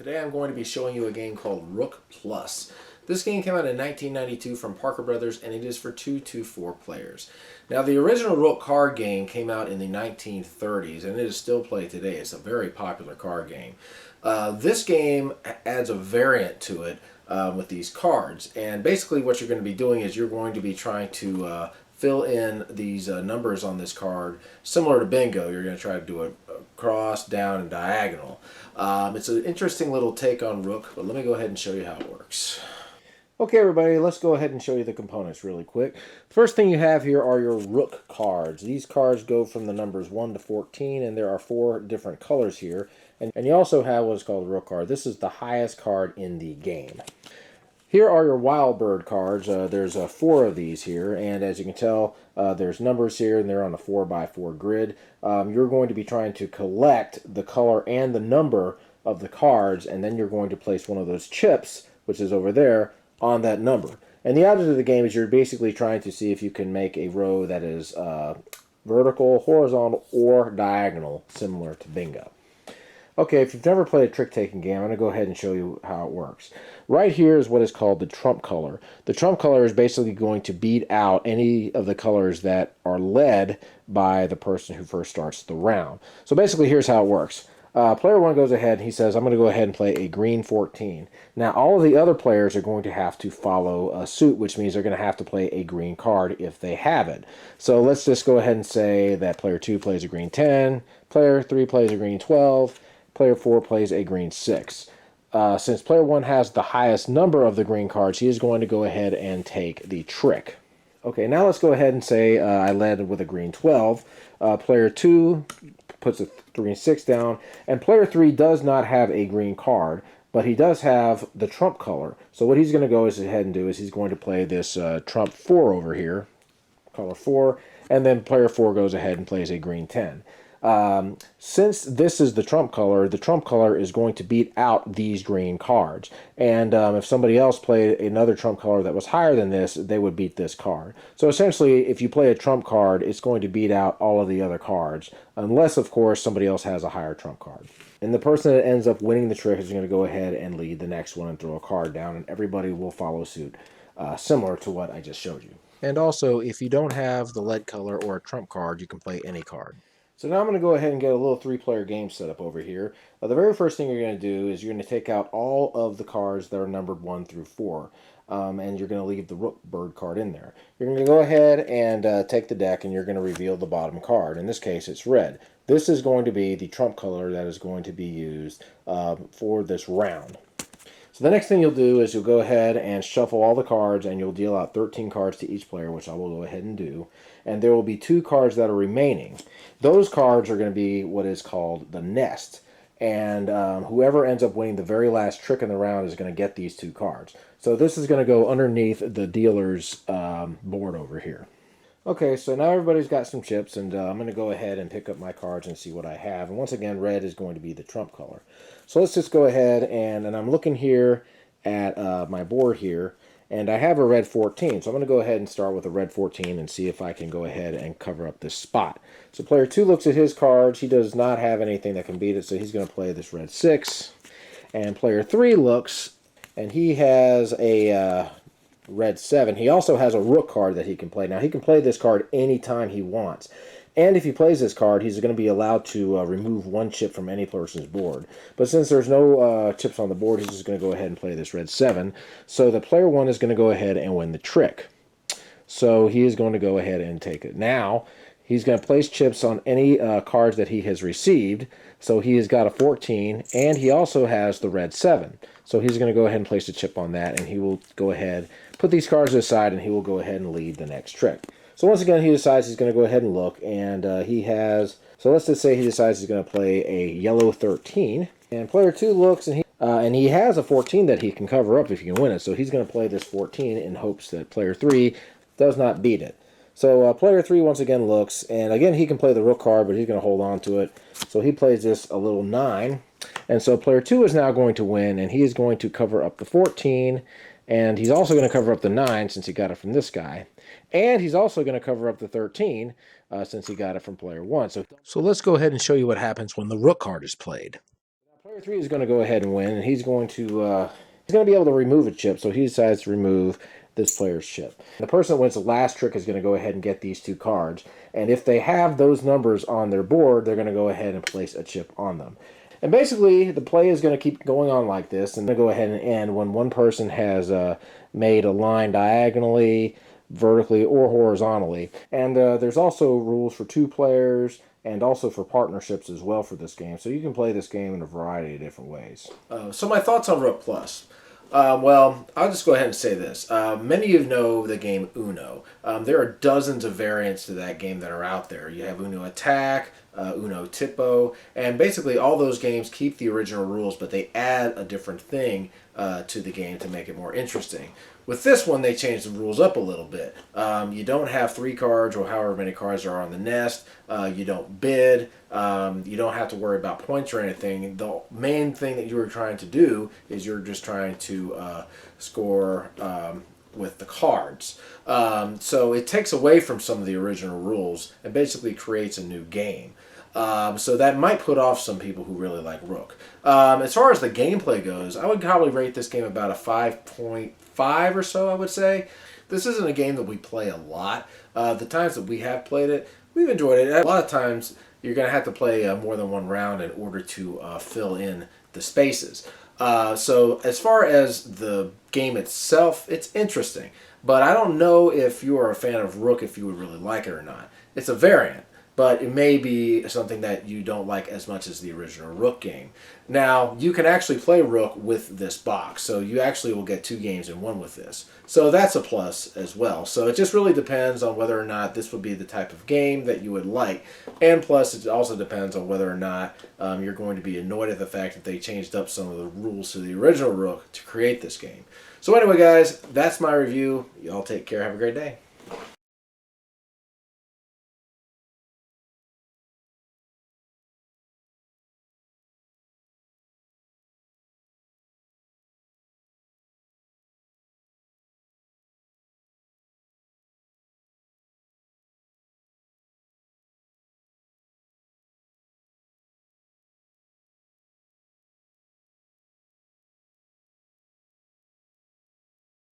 Today I'm going to be showing you a game called Rook Plus. This game came out in 1992 from Parker Brothers, and it is for 2 to 4 players. Now, the original Rook card game came out in the 1930s, and it is still played today. It's a very popular card game. This game adds a variant to it with these cards, and basically what you're going to be doing is you're going to be trying to fill in these numbers on this card, similar to bingo. You're going to try to do a cross, down, and diagonal. It's an interesting little take on Rook, but let me go ahead and show you how it works. Okay, everybody, let's go ahead and show you the components really quick. First thing you have here are your Rook cards. These cards go from the numbers 1 to 14, and there are 4 different colors here. And you also have what is called a Rook card. This is the highest card in the game. Here are your Wild Bird cards. There's 4 of these here, and as you can tell, there's numbers here, and they're on a 4x4 grid. You're going to be trying to collect the color and the number of the cards, and then you're going to place one of those chips, which is over there, on that number. And the object of the game is you're basically trying to see if you can make a row that is vertical, horizontal, or diagonal, similar to bingo. Okay, if you've never played a trick-taking game, I'm going to go ahead and show you how it works. Right here is what is called the trump color. The trump color is basically going to beat out any of the colors that are led by the person who first starts the round. So basically, here's how it works. Player 1 goes ahead and he says, I'm going to go ahead and play a green 14. Now, all of the other players are going to have to follow suit, which means they're going to have to play a green card if they have it. So let's just go ahead and say that player 2 plays a green 10, player 3 plays a green 12, player 4 plays a green 6. Since player 1 has the highest number of the green cards, he is going to go ahead and take the trick. Okay, now let's go ahead and say I led with a green 12. Player 2 puts a green 6 down, and player 3 does not have a green card, but he does have the trump color. So what he's going to go ahead and do is he's going to play this trump 4 over here, color 4, and then player 4 goes ahead and plays a green 10. Since this is the trump color is going to beat out these green cards. And if somebody else played another trump color that was higher than this, they would beat this card. So essentially, if you play a trump card, it's going to beat out all of the other cards, unless, of course, somebody else has a higher trump card. And the person that ends up winning the trick is going to go ahead and lead the next one and throw a card down, and everybody will follow suit, similar to what I just showed you. And also, if you don't have the lead color or a trump card, you can play any card. So now I'm going to go ahead and get a little 3-player game set up over here. The very first thing you're going to do is you're going to take out all of the cards that are numbered 1 through 4. And you're going to leave the Rook Bird card in there. You're going to go ahead and take the deck, and you're going to reveal the bottom card. In this case, it's red. This is going to be the trump color that is going to be used for this round. So the next thing you'll do is you'll go ahead and shuffle all the cards, and you'll deal out 13 cards to each player, which I will go ahead and do. And there will be 2 cards that are remaining. Those cards are going to be what is called the nest. And whoever ends up winning the very last trick in the round is going to get these 2 cards. So this is going to go underneath the dealer's board over here. Okay, so now everybody's got some chips, and I'm going to go ahead and pick up my cards and see what I have. And once again, red is going to be the trump color. So let's just go ahead, and I'm looking here at my board here, and I have a red 14. So I'm going to go ahead and start with a red 14 and see if I can go ahead and cover up this spot. So player 2 looks at his cards. He does not have anything that can beat it, so he's going to play this red 6. And player 3 looks, and he has a red 7. He also has a Rook card that he can play. Now, he can play this card anytime he wants. And if he plays this card, he's going to be allowed to remove 1 chip from any person's board. But since there's no chips on the board, he's just going to go ahead and play this red 7. So the player 1 is going to go ahead and win the trick. So he is going to go ahead and take it. Now, he's going to place chips on any cards that he has received. So he has got a 14, and he also has the red 7. So he's going to go ahead and place a chip on that, and he will go ahead, put these cards aside, and he will go ahead and lead the next trick. So once again, he decides he's going to go ahead and look, and he has, so let's just say he decides he's going to play a yellow 13. And player 2 looks, and he has a 14 that he can cover up if he can win it. So he's going to play this 14 in hopes that player 3 does not beat it. So player 3 once again looks, and again he can play the Rook card, but he's going to hold on to it. So he plays this a little 9. And so player 2 is now going to win, and he is going to cover up the 14, and he's also going to cover up the 9 since he got it from this guy. And he's also going to cover up the 13 since he got it from player 1. So let's go ahead and show you what happens when the Rook card is played. Player 3 is going to go ahead and win, and he's going to be able to remove a chip, so he decides to remove this player's chip. The person that wins the last trick is going to go ahead and get these 2 cards, and if they have those numbers on their board, they're going to go ahead and place a chip on them. And basically, the play is going to keep going on like this, and they'll go ahead and end when one person has made a line diagonally, vertically, or horizontally. And there's also rules for 2 players, and also for partnerships as well for this game. So you can play this game in a variety of different ways. So my thoughts on Rook Plus. Well, I'll just go ahead and say this. Many of you know the game Uno. There are dozens of variants to that game that are out there. You have Uno Attack, Uno Tipo, and basically all those games keep the original rules, but they add a different thing to the game to make it more interesting. With this one, they changed the rules up a little bit. You don't have 3 cards or however many cards are on the nest. You don't bid. You don't have to worry about points or anything. The main thing that you were trying to do is you're just trying to score with the cards. So it takes away from some of the original rules and basically creates a new game. So that might put off some people who really like Rook. As far as the gameplay goes, I would probably rate this game about a 5.5 or so, I would say. This isn't a game that we play a lot. The times that we have played it, we've enjoyed it. A lot of times you're going to have to play more than one round in order to fill in the spaces. So as far as the game itself, it's interesting. But I don't know if you are a fan of Rook if you would really like it or not. It's a variant, but it may be something that you don't like as much as the original Rook game. Now, you can actually play Rook with this box, so you actually will get 2 games in one with this. So that's a plus as well. So it just really depends on whether or not this would be the type of game that you would like. And plus, it also depends on whether or not you're going to be annoyed at the fact that they changed up some of the rules to the original Rook to create this game. So anyway, guys, that's my review. Y'all take care. Have a great day.